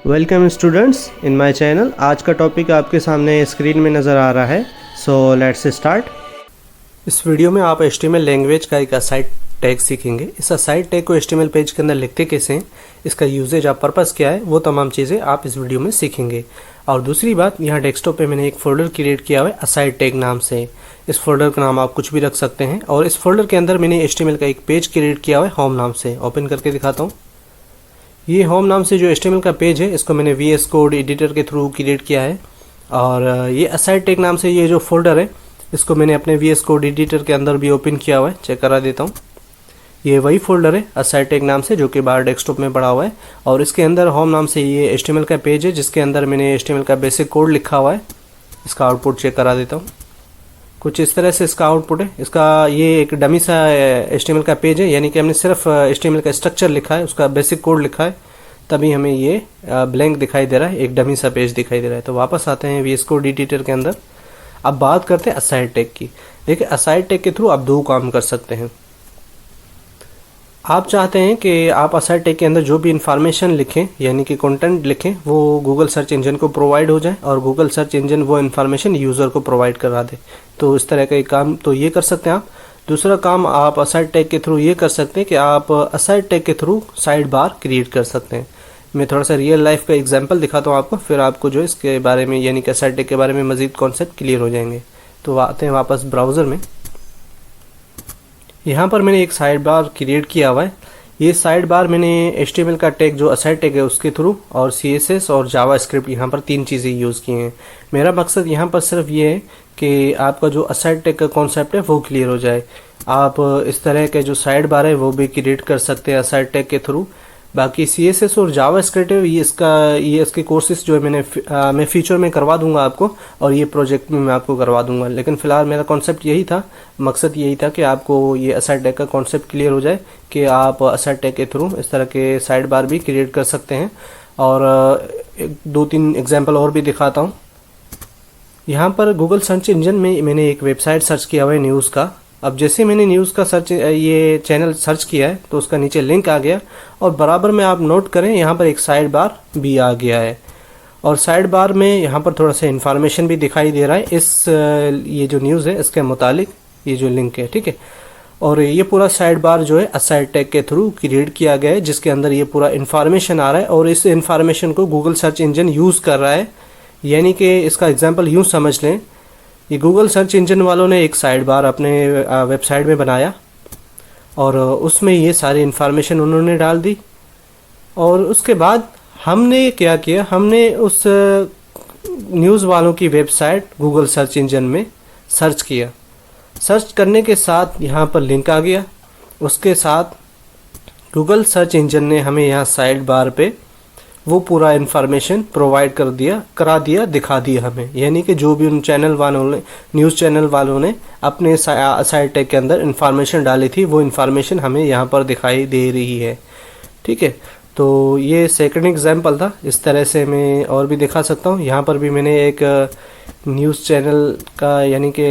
Welcome students in my channel. आज का topic आपके सामने स्क्रीन में नज़र आ रहा है। So let's start. इस वीडियो में आप HTML लैंग्वेज का एक असाइड टैग सीखेंगे। इस असाइड टैग को HTML पेज के अंदर लिखते कैसे हैं, इसका यूजेज आप पर्पस क्या है, वो तमाम चीज़ें आप इस वीडियो में सीखेंगे। और दूसरी बात, यहाँ डेस्कटॉप पे मैंने एक फ़ोल्डर क्रिएट किया हुआ है असाइड टैग नाम से। इस फोल्डर का नाम आप कुछ भी रख सकते हैं। और इस फोल्डर के अंदर मैंने HTML का एक पेज क्रिएट किया हुआ है होम नाम से। ओपन करके दिखाता हूँ। ये होम नाम से जो HTML का पेज है, इसको मैंने VS कोड एडिटर के थ्रू क्रिएट किया है। और ये असाइड टैग नाम से ये जो फोल्डर है, इसको मैंने अपने VS कोड एडिटर के अंदर भी ओपन किया हुआ है। चेक करा देता हूँ। ये वही फोल्डर है असाइड टैग नाम से, जो कि बाहर डेस्कटॉप में पड़ा हुआ है। और इसके अंदर होम नाम से ये HTML का पेज है, जिसके अंदर मैंने HTML का बेसिक कोड लिखा हुआ है। इसका आउटपुट चेक करा देता हूँ। कुछ इस तरह से इसका आउटपुट है। इसका ये एक डमी सा HTML का पेज है, यानी कि हमने सिर्फ HTML का स्ट्रक्चर लिखा है, उसका बेसिक कोड लिखा है, तभी हमें ये ब्लैंक दिखाई दे रहा है, एक डमी सा पेज दिखाई दे रहा है। तो वापस आते हैं VS कोड एडिटर के अंदर। अब बात करते हैं असाइड टैग की। देखिए, असाइड टैग के थ्रू आप दो काम कर सकते हैं। आप चाहते हैं कि आप असाइड टैग के अंदर जो भी इंफॉर्मेशन लिखें, यानी कि कंटेंट लिखें, वो गूगल सर्च इंजन को प्रोवाइड हो जाए और गूगल सर्च इंजन वो इंफॉर्मेशन यूज़र को प्रोवाइड करा दे। तो इस तरह का एक काम तो ये कर सकते हैं आप। दूसरा काम आप असाइड टैग के थ्रू ये कर सकते हैं कि आप असाइड टैग के थ्रू साइड बार क्रिएट कर सकते हैं। मैं थोड़ा सा रियल लाइफ का एग्जांपल दिखाता हूँ आपको, फिर आपको जो इसके बारे में, यानी कि असाइड टैग के बारे में मज़ीद कॉन्सेप्ट क्लियर हो जाएंगे। तो आते हैं वापस ब्राउज़र में। यहाँ पर मैंने एक साइड बार क्रिएट किया हुआ है। ये साइड बार मैंने HTML का टैग जो असाइड टैग है उसके थ्रू और CSS और जावास्क्रिप्ट, यहाँ पर 3 चीज़ें यूज़ की हैं। मेरा मकसद यहाँ पर सिर्फ ये है कि आपका जो असाइड टैग का कॉन्सेप्ट है वो क्लियर हो जाए। आप इस तरह के जो साइड बार है वो भी क्रिएट कर सकते हैं असाइड टैग के थ्रू। बाकी CSS और जावास्क्रिप्ट ये इसके कोर्सेज जो है मैं फ्यूचर में करवा दूंगा आपको, और ये प्रोजेक्ट में मैं आपको करवा दूंगा। लेकिन फिलहाल मेरा कॉन्सेप्ट यही था, मकसद यही था कि आपको ये असाइड टैग का कॉन्सेप्ट क्लियर हो जाए कि आप असाइड टैग के थ्रू इस तरह के साइड बार भी क्रिएट कर सकते हैं। और 2-3 एग्जाम्पल और भी दिखाता हूँ। यहाँ पर गूगल सर्च इंजन में मैंने एक वेबसाइट सर्च किया हुआ है न्यूज़ का। अब जैसे मैंने न्यूज़ का ये चैनल सर्च किया है, तो उसका नीचे लिंक आ गया और बराबर में आप नोट करें, यहाँ पर एक साइड बार भी आ गया है। और साइड बार में यहाँ पर थोड़ा सा इन्फॉर्मेशन भी दिखाई दे रहा है ये जो न्यूज़ है इसके मुतालिक, ये जो लिंक है, ठीक है। और ये पूरा साइड बार जो है असाइड टैग के थ्रू क्रिएट किया गया है, जिसके अंदर ये पूरा इन्फॉर्मेशन आ रहा है और इस इन्फॉर्मेशन को गूगल सर्च इंजन यूज़ कर रहा है। यानी कि इसका एग्जाम्पल यूँ समझ लें, ये गूगल सर्च इंजन वालों ने एक साइड बार अपने वेबसाइट में बनाया और उसमें ये सारी इन्फॉर्मेशन उन्होंने डाल दी। और उसके बाद हमने क्या किया, हमने उस न्यूज़ वालों की वेबसाइट गूगल सर्च इंजन में सर्च किया। सर्च करने के साथ यहाँ पर लिंक आ गया। उसके साथ गूगल सर्च इंजन ने हमें यहाँ साइड बार पे वो पूरा इन्फॉर्मेशन प्रोवाइड करा दिया, दिखा दिया हमें। यानी कि जो भी उन चैनल वालों ने, न्यूज़ चैनल वालों ने अपने साइड टैग के अंदर इन्फॉर्मेशन डाली थी, वो इन्फॉर्मेशन हमें यहाँ पर दिखाई दे रही है, ठीक है। तो ये सेकंड एग्जांपल था। इस तरह से मैं और भी दिखा सकता हूँ। यहाँ पर भी मैंने एक न्यूज़ चैनल का, यानी कि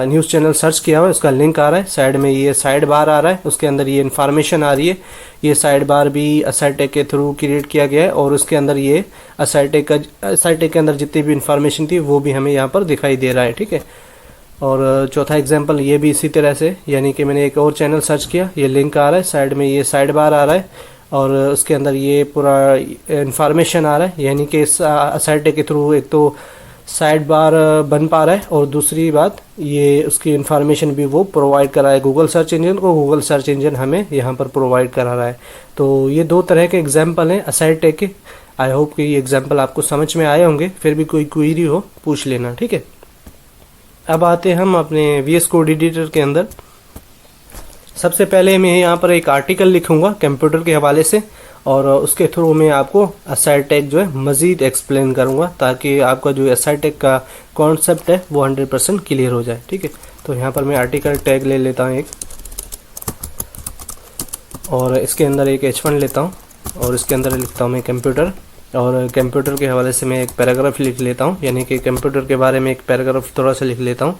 न्यूज़ चैनल सर्च किया हुआ है, उसका लिंक आ रहा है, साइड में ये साइड बार आ रहा है, उसके अंदर ये इन्फॉर्मेशन आ रही है। ये साइड बार भी असाइड टैग के थ्रू क्रिएट किया गया है और उसके अंदर ये असाइड टैग के अंदर जितनी भी इन्फॉर्मेशन थी वो भी हमें यहाँ पर दिखाई दे रहा है, ठीक है। और चौथा एग्जाम्पल ये भी इसी तरह से, यानी कि मैंने एक और चैनल सर्च किया, ये लिंक आ रहा है, साइड में ये साइड बार आ रहा है और उसके अंदर ये पूरा इन्फॉर्मेशन आ रहा है। यानी कि इस असाइड टैग के थ्रू एक तो साइड बार बन पा रहा है और दूसरी बात ये उसकी इन्फॉर्मेशन भी वो प्रोवाइड करा है गूगल सर्च इंजन को, गूगल सर्च इंजन हमें यहाँ पर प्रोवाइड करा रहा है। तो ये 2 तरह के एग्जाम्पल हैं असाइड टैग के। आई होप कि ये एग्जाम्पल आपको समझ में आए होंगे। फिर भी कोई क्वेरी हो पूछ लेना, ठीक है। अब आते हैं हम अपने VS कोड एडिटर के अंदर। सबसे पहले मैं यहाँ पर एक आर्टिकल लिखूंगा कंप्यूटर के हवाले से और उसके थ्रू मैं आपको असाइड टैग जो है मज़ीद एक्सप्लेन करूंगा, ताकि आपका जो असाइड टैग का कॉन्सेप्ट है वो 100% क्लियर हो जाए, ठीक है। तो यहाँ पर मैं आर्टिकल टैग ले लेता हूँ एक, और इसके अंदर एक H1 लेता हूँ और इसके अंदर लिखता हूँ मैं कंप्यूटर, और कंप्यूटर के हवाले से मैं एक पैराग्राफ लिख लेता हूँ, यानी कि कंप्यूटर के बारे में एक पैराग्राफ थोड़ा सा लिख लेता हूँ।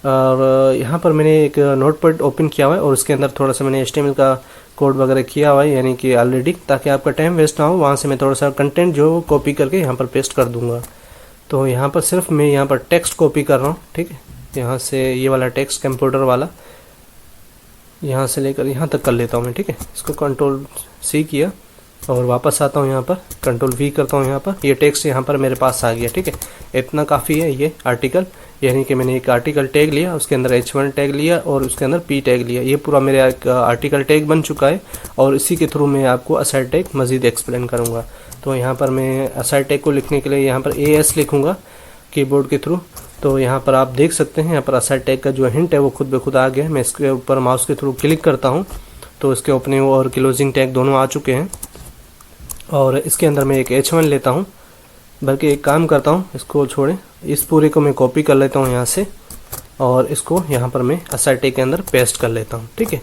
और यहाँ पर मैंने एक नोटपैड ओपन किया हुआ है और उसके अंदर थोड़ा सा मैंने HTML का कोड वगैरह किया हुआ है यानी कि ऑलरेडी, ताकि आपका टाइम वेस्ट ना हो। वहाँ से मैं थोड़ा सा कंटेंट जो कॉपी करके यहाँ पर पेस्ट कर दूंगा। तो यहाँ पर सिर्फ मैं यहाँ पर टेक्स्ट कॉपी कर रहा हूँ, ठीक है। यहाँ से ये वाला टेक्स्ट कंप्यूटर वाला यहाँ से लेकर यहाँ तक कर लेता हूँ मैं, ठीक है। इसको कंट्रोल C किया और वापस आता हूँ यहाँ पर, कंट्रोल V करता हूँ यहाँ पर। ये टेक्स्ट यहाँ पर मेरे पास आ गया, ठीक है। इतना काफ़ी है ये आर्टिकल, यानी कि मैंने एक आर्टिकल टैग लिया, उसके अंदर H1 टैग लिया और उसके अंदर P टैग लिया। ये पूरा मेरा एक आर्टिकल टैग बन चुका है और इसी के थ्रू मैं आपको असाइड टैग मज़ीद एक्सप्लेन करूँगा। तो यहाँ पर मैं असाइड टैग को लिखने के लिए यहाँ पर AS लिखूँगा कीबोर्ड के थ्रू। तो यहाँ पर आप देख सकते हैं, यहाँ पर असाइड टैग का जो हिंट है वो खुद ब खुद आ गया है। मैं इसके ऊपर माउस के थ्रू क्लिक करता हूँ तो इसके ओपनिंग और क्लोजिंग टैग दोनों आ चुके हैं। और इसके अंदर मैं एक H1 लेता हूँ, बल्कि एक काम करता हूँ, इसको छोड़ें, इस पूरे को मैं कॉपी कर लेता हूँ यहाँ से और इसको यहाँ पर मैं असाइड टैग के अंदर पेस्ट कर लेता हूँ, ठीक है।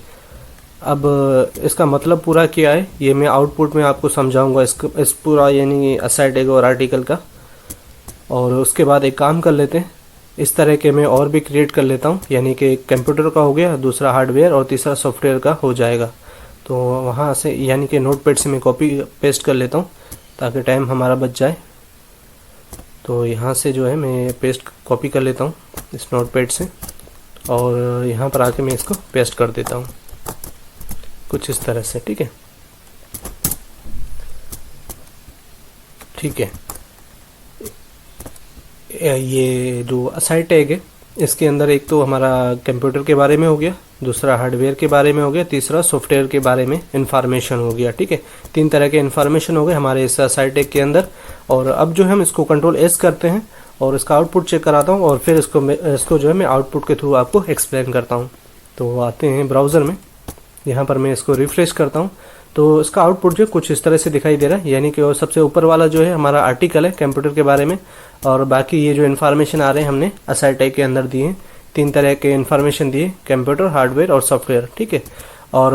अब इसका मतलब पूरा क्या है ये मैं आउटपुट में आपको समझाऊंगा, इस पूरा यानी असाइड टैग और आर्टिकल का। और उसके बाद एक काम कर लेते हैं, इस तरह के मैं और भी क्रिएट कर लेता हूँ, यानी कि एक कंप्यूटर का हो गया, दूसरा हार्डवेयर और तीसरा सॉफ्टवेयर का हो जाएगा। तो वहाँ से यानी कि नोटपैड से मैं कॉपी पेस्ट कर लेता हूँ ताकि टाइम हमारा बच जाए। तो यहाँ से जो है मैं पेस्ट कॉपी कर लेता हूँ इस नोटपैड से और यहाँ पर आके मैं इसको पेस्ट कर देता हूँ कुछ इस तरह से, ठीक है। ठीक है, ये जो असाइड टैग है इसके अंदर एक तो हमारा कंप्यूटर के बारे में हो गया, दूसरा हार्डवेयर के बारे में हो गया, तीसरा सॉफ्टवेयर के बारे में इंफॉर्मेशन हो गया, ठीक है। 3 तरह के इंफॉर्मेशन हो गए हमारे इस असाइड टैग के अंदर। और अब जो है हम इसको कंट्रोल S करते हैं और इसका आउटपुट चेक कराता हूँ और फिर इसको जो है मैं आउटपुट के थ्रू आपको एक्सप्लेन करता हूँ। तो आते हैं ब्राउज़र में, यहाँ पर मैं इसको रिफ्रेश करता हूँ तो इसका आउटपुट जो कुछ इस तरह से दिखाई दे रहा है, यानी कि सबसे ऊपर वाला जो है हमारा आर्टिकल है कंप्यूटर के बारे में और बाकी ये जो इन्फॉर्मेशन आ रहे हैं हमने असाइड टैग के अंदर दिए हैं। 3 तरह के इन्फॉर्मेशन दिए, कंप्यूटर, हार्डवेयर और सॉफ्टवेयर, ठीक है। और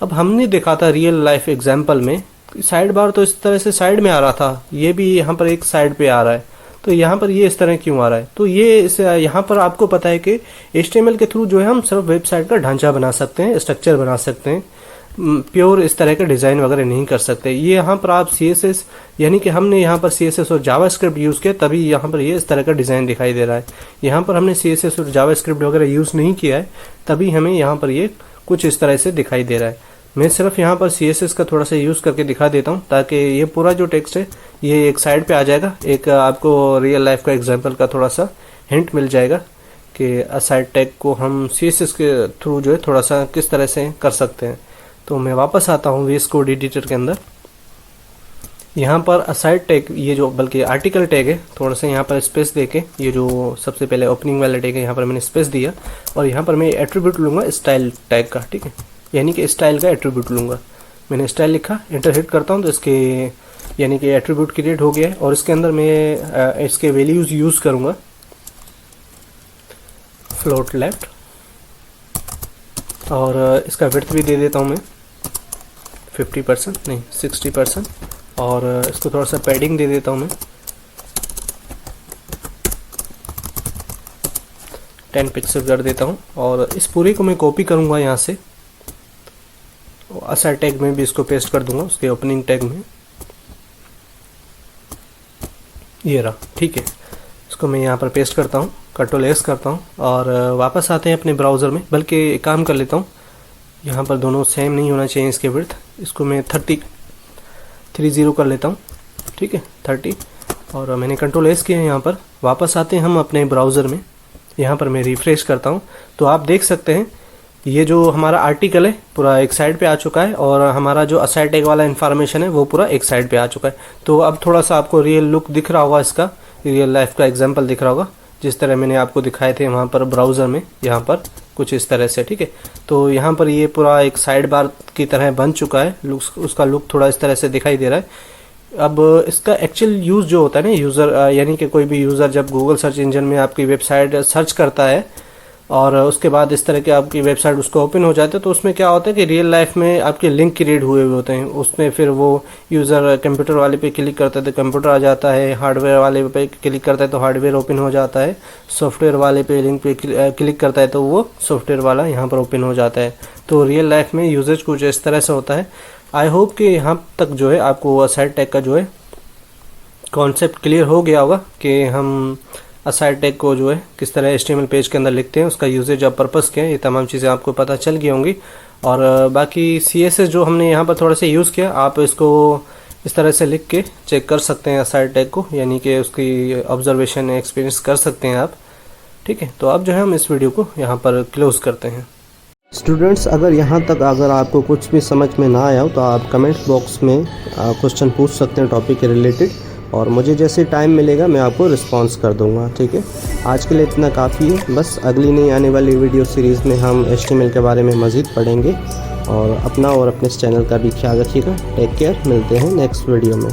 अब हमने देखा था रियल लाइफ एग्जाम्पल में साइड बार तो इस तरह से साइड में आ रहा था, ये भी यहाँ पर एक साइड पे आ रहा है, तो यहाँ पर ये इस तरह क्यों आ रहा है? तो ये यहाँ पर आपको पता है कि HTML के थ्रू जो है हम सिर्फ वेबसाइट का ढांचा बना सकते हैं, स्ट्रक्चर बना सकते हैं, प्योर इस तरह का डिज़ाइन वगैरह नहीं कर सकते। ये यहाँ पर आप CSS यानी कि हमने यहाँ पर CSS और जावास्क्रिप्ट यूज़ किया तभी यहाँ पर ये इस तरह का डिज़ाइन दिखाई दे रहा है। यहाँ पर हमने CSS और जावास्क्रिप्ट वगैरह यूज़ नहीं किया है तभी हमें यहाँ पर ये कुछ इस तरह से दिखाई दे रहा है। मैं सिर्फ यहाँ पर CSS का थोड़ा सा यूज़ करके दिखा देता हूँ ताकि ये पूरा जो टेक्स्ट है ये एक साइड पे आ जाएगा, एक आपको रियल लाइफ का एग्जांपल का थोड़ा सा हिंट मिल जाएगा कि असाइड टैग को हम CSS के थ्रू जो है थोड़ा सा किस तरह से कर सकते हैं। तो मैं वापस आता हूँ VS कोड एडिटर के अंदर, यहाँ पर असाइड टैग ये जो बल्कि आर्टिकल टैग है थोड़ा सा यहाँ पर स्पेस देके, ये जो सबसे पहले ओपनिंग वाला टैग है यहाँ पर मैंने स्पेस दिया और यहाँ पर मैं एट्रीब्यूट लूँगा स्टाइल टैग का, ठीक है, यानी कि स्टाइल का एट्रीब्यूट लूँगा। मैंने स्टाइल लिखा, इंटर हिट करता हूँ तो इसके यानी कि एट्रीब्यूट क्रिएट हो गया है और इसके अंदर मैं इसके वैल्यूज़ यूज़ करूँगा, फ्लोट लेफ्ट, और इसका विड्थ भी दे देता हूँ मैं 50% नहीं 60%, और इसको थोड़ा सा पैडिंग दे देता हूँ मैं 10 पिक्सल कर देता हूँ। और इस पूरे को मैं कॉपी करूँगा यहाँ से, असाइड टैग में भी इसको पेस्ट कर दूंगा उसके ओपनिंग टैग में, ये रहा, ठीक है। इसको मैं यहाँ पर पेस्ट करता हूँ, कंट्रोल S करता हूँ और वापस आते हैं अपने ब्राउज़र में। बल्कि एक काम कर लेता हूँ, यहाँ पर दोनों सेम नहीं होना चाहिए इसके विड्थ, इसको मैं 30 कर लेता हूँ, ठीक है 30, और मैंने कंट्रोल S किया है यहाँ पर। वापस आते हैं हम अपने ब्राउज़र में, यहाँ पर मैं रिफ्रेश करता हूँ तो आप देख सकते हैं ये जो हमारा आर्टिकल है पूरा एक साइड पे आ चुका है और हमारा जो असाइड टैग वाला इन्फॉर्मेशन है वो पूरा एक साइड पे आ चुका है। तो अब थोड़ा सा आपको रियल लुक दिख रहा होगा, इसका रियल लाइफ का एग्जांपल दिख रहा होगा जिस तरह मैंने आपको दिखाए थे वहाँ पर ब्राउज़र में, यहाँ पर कुछ इस तरह से, ठीक है। तो यहाँ पर ये पूरा एक साइड बार की तरह बन चुका है, उसका लुक थोड़ा इस तरह से दिखाई दे रहा है। अब इसका एक्चुअल यूज़ जो होता है ना, यूज़र यानी कि कोई भी यूज़र जब गूगल सर्च इंजन में आपकी वेबसाइट सर्च करता है और उसके बाद इस तरह की आपकी वेबसाइट उसको ओपन हो जाते हैं। तो उसमें क्या होता है कि रियल लाइफ में आपके लिंक क्रिएट हुए हुए होते हैं, उसमें फिर वो यूज़र कंप्यूटर वाले पे क्लिक करता है तो कंप्यूटर आ जाता है, हार्डवेयर वाले पे क्लिक करता है तो हार्डवेयर ओपन हो जाता है, सॉफ्टवेयर वाले पे लिंक पे क्लिक करता है तो वो सॉफ्टवेयर वाला यहाँ पर ओपन हो जाता है। तो रियल लाइफ में यूजेज कुछ इस तरह से होता है। आई होप कि यहाँ तक जो है आपको असाइड टैग का जो है कॉन्सेप्ट क्लियर हो गया होगा कि हम असाइड टैग को जो है किस तरह HTML पेज के अंदर लिखते हैं, उसका यूजेज और पर्पस क्या है, ये तमाम चीज़ें आपको पता चल गई होंगी। और बाकी CSS जो हमने यहाँ पर थोड़ा सा यूज़ किया, आप इसको इस तरह से लिख के चेक कर सकते हैं असाइड टैग को, यानी कि उसकी ऑब्जर्वेशन एक्सपीरियंस कर सकते हैं आप। ठीक है, तो अब जो है हम इस वीडियो को यहाँ पर क्लोज करते हैं। स्टूडेंट्स, अगर आपको कुछ भी समझ में ना आया हो तो आप कमेंट बॉक्स में क्वेश्चन पूछ सकते हैं टॉपिक के रिलेटेड, और मुझे जैसे टाइम मिलेगा मैं आपको रिस्पॉन्स कर दूंगा। ठीक है, आज के लिए इतना काफ़ी है। बस अगली नई आने वाली वीडियो सीरीज़ में हम HTML के बारे में मज़ीद पढ़ेंगे। और अपना और अपने इस चैनल का भी ख्याल रखिएगा। टेक केयर, मिलते हैं नेक्स्ट वीडियो में।